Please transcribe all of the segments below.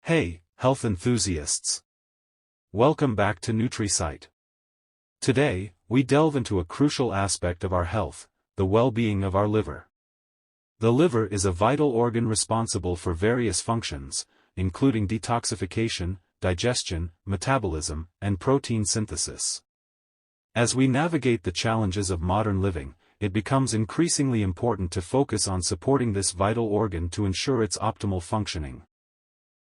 Hey, health enthusiasts! Welcome back to NutriSite. Today, we delve into a crucial aspect of our health, the well-being of our liver. The liver is a vital organ responsible for various functions, including detoxification, digestion, metabolism, and protein synthesis. As we navigate the challenges of modern living, it becomes increasingly important to focus on supporting this vital organ to ensure its optimal functioning.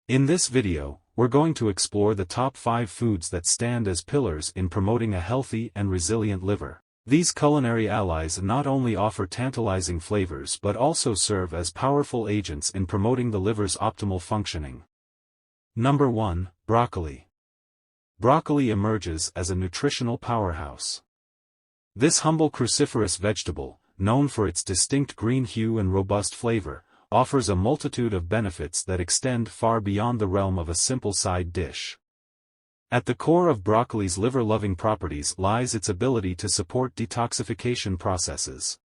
In this video, we're going to explore the top 5 foods that stand as pillars in promoting a healthy and resilient liver. These culinary allies not only offer tantalizing flavors but also serve as powerful agents in promoting the liver's optimal functioning. Number 1. Broccoli. Broccoli emerges as a nutritional powerhouse. This humble cruciferous vegetable, known for its distinct green hue and robust flavor, offers a multitude of benefits that extend far beyond the realm of a simple side dish. At the core of broccoli's liver-loving properties lies its ability to support detoxification processes.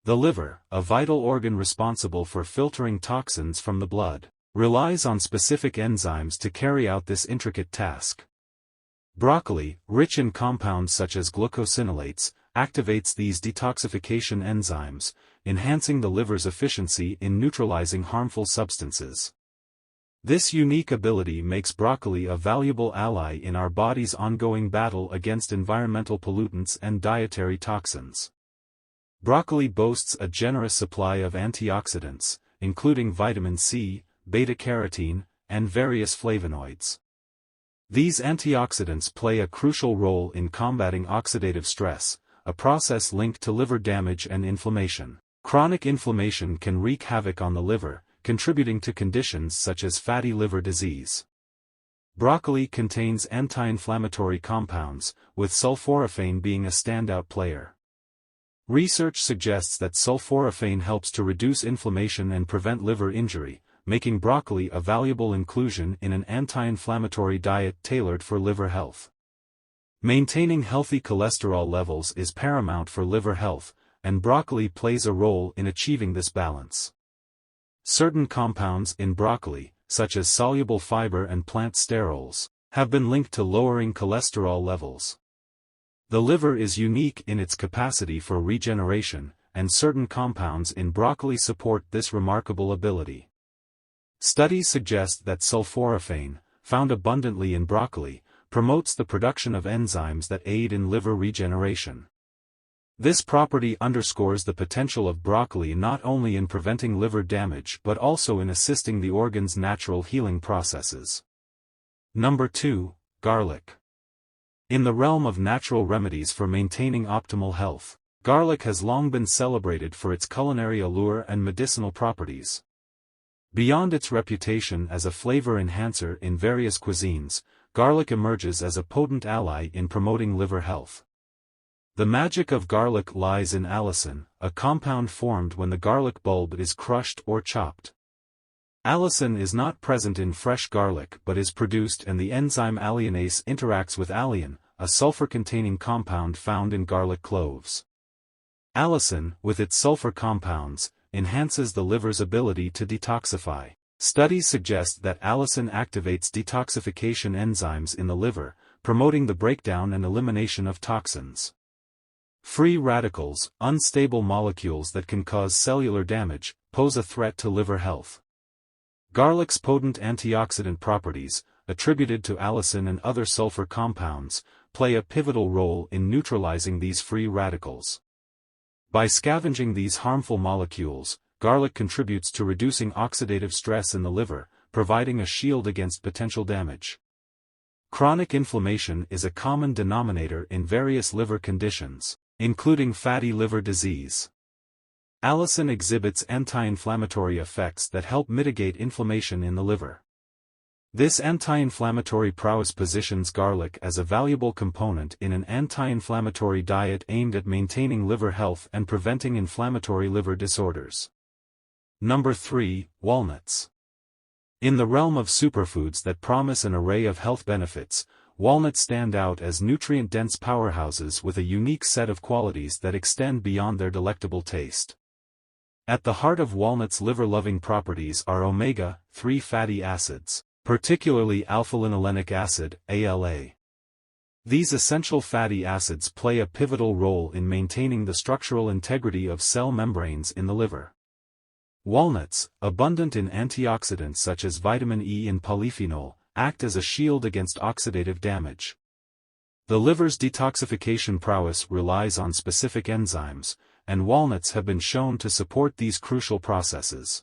The liver, a vital organ responsible for filtering toxins from the blood, relies on specific enzymes to carry out this intricate task. Broccoli, rich in compounds such as glucosinolates, activates these detoxification enzymes, enhancing the liver's efficiency in neutralizing harmful substances. This unique ability makes broccoli a valuable ally in our body's ongoing battle against environmental pollutants and dietary toxins. Broccoli boasts a generous supply of antioxidants, including vitamin C, beta-carotene, and various flavonoids. These antioxidants play a crucial role in combating oxidative stress, a process linked to liver damage and inflammation. Chronic inflammation can wreak havoc on the liver, contributing to conditions such as fatty liver disease. Broccoli contains anti-inflammatory compounds, with sulforaphane being a standout player. Research suggests that sulforaphane helps to reduce inflammation and prevent liver injury, making broccoli a valuable inclusion in an anti-inflammatory diet tailored for liver health. Maintaining healthy cholesterol levels is paramount for liver health, and broccoli plays a role in achieving this balance. Certain compounds in broccoli, such as soluble fiber and plant sterols, have been linked to lowering cholesterol levels. The liver is unique in its capacity for regeneration, and certain compounds in broccoli support this remarkable ability. Studies suggest that sulforaphane, found abundantly in broccoli, promotes the production of enzymes that aid in liver regeneration. This property underscores the potential of broccoli not only in preventing liver damage but also in assisting the organ's natural healing processes. Number 2. Garlic. In the realm of natural remedies for maintaining optimal health, garlic has long been celebrated for its culinary allure and medicinal properties. Beyond its reputation as a flavor enhancer in various cuisines, garlic emerges as a potent ally in promoting liver health. The magic of garlic lies in allicin, a compound formed when the garlic bulb is crushed or chopped. Allicin is not present in fresh garlic but is produced and the enzyme alliinase interacts with alliin, a sulfur-containing compound found in garlic cloves. Allicin, with its sulfur compounds, enhances the liver's ability to detoxify. Studies suggest that allicin activates detoxification enzymes in the liver, promoting the breakdown and elimination of toxins. Free radicals, unstable molecules that can cause cellular damage, pose a threat to liver health. Garlic's potent antioxidant properties, attributed to allicin and other sulfur compounds, play a pivotal role in neutralizing these free radicals. By scavenging these harmful molecules, garlic contributes to reducing oxidative stress in the liver, providing a shield against potential damage. Chronic inflammation is a common denominator in various liver conditions, including fatty liver disease. Allicin exhibits anti-inflammatory effects that help mitigate inflammation in the liver. This anti-inflammatory prowess positions garlic as a valuable component in an anti-inflammatory diet aimed at maintaining liver health and preventing inflammatory liver disorders. Number 3. Walnuts. In the realm of superfoods that promise an array of health benefits, walnuts stand out as nutrient-dense powerhouses with a unique set of qualities that extend beyond their delectable taste. At the heart of walnuts' liver-loving properties are omega-3 fatty acids, particularly alpha-linolenic acid, ALA. These essential fatty acids play a pivotal role in maintaining the structural integrity of cell membranes in the liver. Walnuts, abundant in antioxidants such as vitamin E and polyphenol, act as a shield against oxidative damage. The liver's detoxification prowess relies on specific enzymes, and walnuts have been shown to support these crucial processes.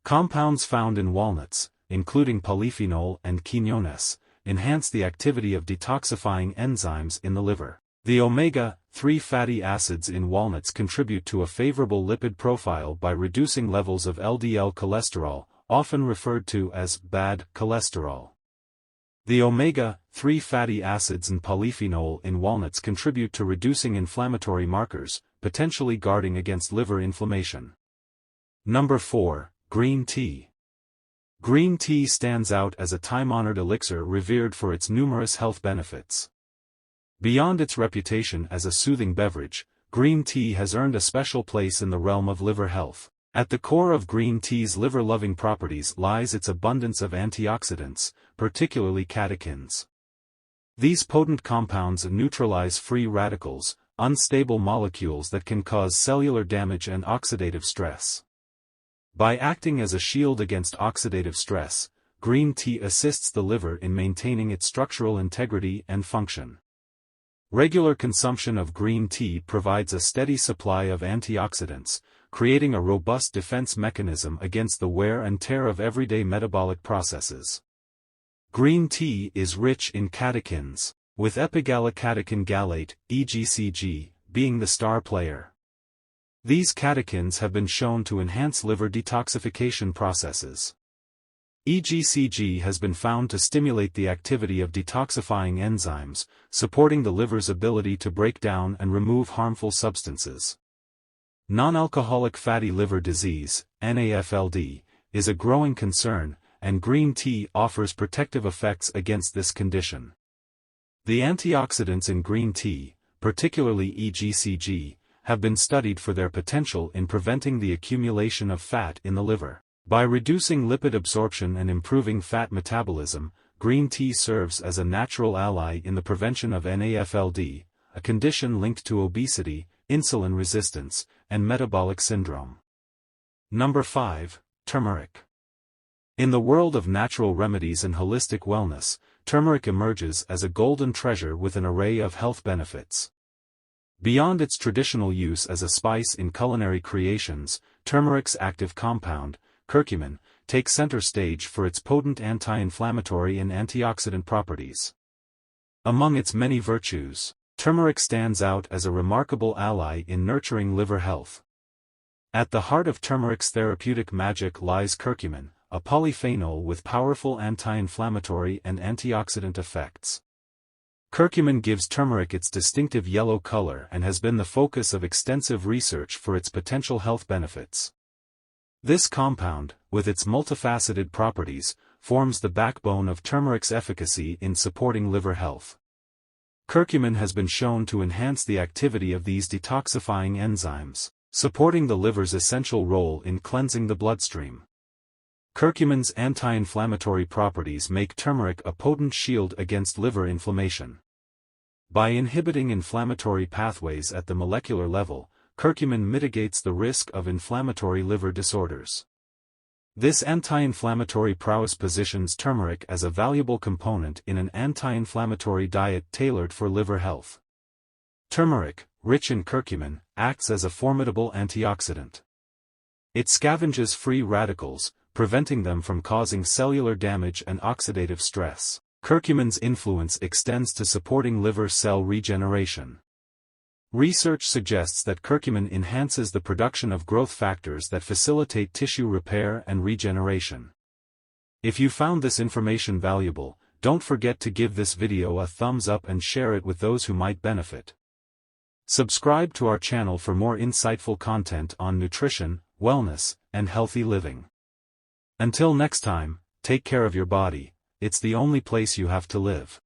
Compounds found in walnuts, including polyphenol and quinones, enhance the activity of detoxifying enzymes in the liver. The omega-3 fatty acids in walnuts contribute to a favorable lipid profile by reducing levels of LDL cholesterol, often referred to as bad cholesterol. The omega-3 fatty acids and polyphenol in walnuts contribute to reducing inflammatory markers, potentially guarding against liver inflammation. Number 4. Green tea. Green tea stands out as a time-honored elixir revered for its numerous health benefits. Beyond its reputation as a soothing beverage, green tea has earned a special place in the realm of liver health. At the core of green tea's liver-loving properties lies its abundance of antioxidants, particularly catechins. These potent compounds neutralize free radicals, unstable molecules that can cause cellular damage and oxidative stress. By acting as a shield against oxidative stress, green tea assists the liver in maintaining its structural integrity and function. Regular consumption of green tea provides a steady supply of antioxidants, creating a robust defense mechanism against the wear and tear of everyday metabolic processes. Green tea is rich in catechins, with epigallocatechin gallate, EGCG, being the star player. These catechins have been shown to enhance liver detoxification processes. EGCG has been found to stimulate the activity of detoxifying enzymes, supporting the liver's ability to break down and remove harmful substances. Non-alcoholic fatty liver disease, NAFLD, is a growing concern, and green tea offers protective effects against this condition. The antioxidants in green tea, particularly EGCG, have been studied for their potential in preventing the accumulation of fat in the liver. By reducing lipid absorption and improving fat metabolism, green tea serves as a natural ally in the prevention of NAFLD, a condition linked to obesity, insulin resistance, and metabolic syndrome. Number 5. Turmeric. In the world of natural remedies and holistic wellness, turmeric emerges as a golden treasure with an array of health benefits. Beyond its traditional use as a spice in culinary creations, turmeric's active compound, curcumin, takes center stage for its potent anti-inflammatory and antioxidant properties. Among its many virtues, turmeric stands out as a remarkable ally in nurturing liver health. At the heart of turmeric's therapeutic magic lies curcumin, a polyphenol with powerful anti-inflammatory and antioxidant effects. Curcumin gives turmeric its distinctive yellow color and has been the focus of extensive research for its potential health benefits. This compound, with its multifaceted properties, forms the backbone of turmeric's efficacy in supporting liver health. Curcumin has been shown to enhance the activity of these detoxifying enzymes, supporting the liver's essential role in cleansing the bloodstream. Curcumin's anti-inflammatory properties make turmeric a potent shield against liver inflammation. By inhibiting inflammatory pathways at the molecular level, curcumin mitigates the risk of inflammatory liver disorders. This anti-inflammatory prowess positions turmeric as a valuable component in an anti-inflammatory diet tailored for liver health. Turmeric, rich in curcumin, acts as a formidable antioxidant. It scavenges free radicals, preventing them from causing cellular damage and oxidative stress. Curcumin's influence extends to supporting liver cell regeneration. Research suggests that curcumin enhances the production of growth factors that facilitate tissue repair and regeneration. If you found this information valuable, don't forget to give this video a thumbs up and share it with those who might benefit. Subscribe to our channel for more insightful content on nutrition, wellness, and healthy living. Until next time, take care of your body, it's the only place you have to live.